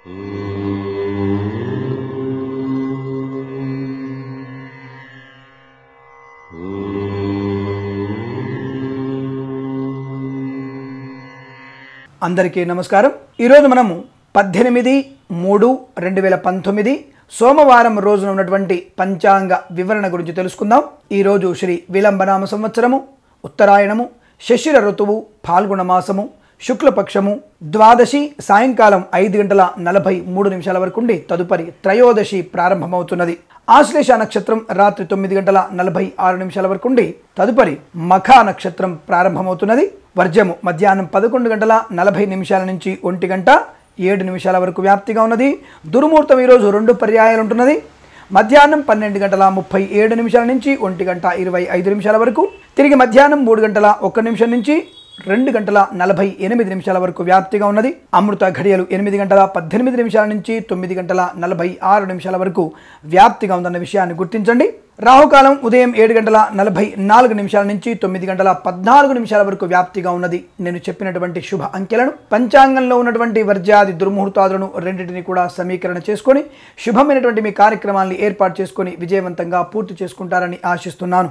అందరికీ నమస్కారం। ఈరోజు మనము 18/3/2019 సోమవారం రోజున ఉన్నటువంటి పంచాంగ వివరణ గురించి తెలుసుకుందాం। ఈ రోజు శ్రీ విలంబనామ సంవత్సరము, ఉత్తరాయణము, శశిర ఋతువు, ఫాల్గుణ మాసము, శుక్లపక్షము, ద్వాదశి సాయంకాలం 5:43 వరకు ఉండి తదుపరి త్రయోదశి ప్రారంభమవుతున్నది। ఆశ్లేష నక్షత్రం రాత్రి 9:46 వరకు ఉండి తదుపరి మఖా నక్షత్రం ప్రారంభమవుతున్నది। వర్జము మధ్యాహ్నం 11:40 నుంచి 1:07 వరకు వ్యాప్తిగా ఉన్నది। దుర్ముహూర్తం ఈరోజు 2 పర్యాయాలు ఉంటున్నది। మధ్యాహ్నం 12:37 నుంచి 1:25 వరకు, తిరిగి మధ్యాహ్నం 3:01 నుంచి 2:48 వరకు వ్యాప్తిగా ఉన్నది। అమృత ఘడియలు 8:18 నుంచి 9:46 వరకు వ్యాప్తిగా ఉందన్న విషయాన్ని గుర్తించండి। రాహుకాలం ఉదయం 7:44 నుంచి 9:14 వరకు వ్యాప్తిగా ఉన్నది। నేను చెప్పినటువంటి శుభ అంకెలను, పంచాంగంలో ఉన్నటువంటి వర్జ్యాది దుర్ముహూర్తాలను రెండింటిని కూడా సమీకరణ చేసుకొని శుభమైనటువంటి మీ కార్యక్రమాలను ఏర్పాటు చేసుకొని విజయవంతంగా పూర్తి చేసుకుంటారని ఆశిస్తున్నాను।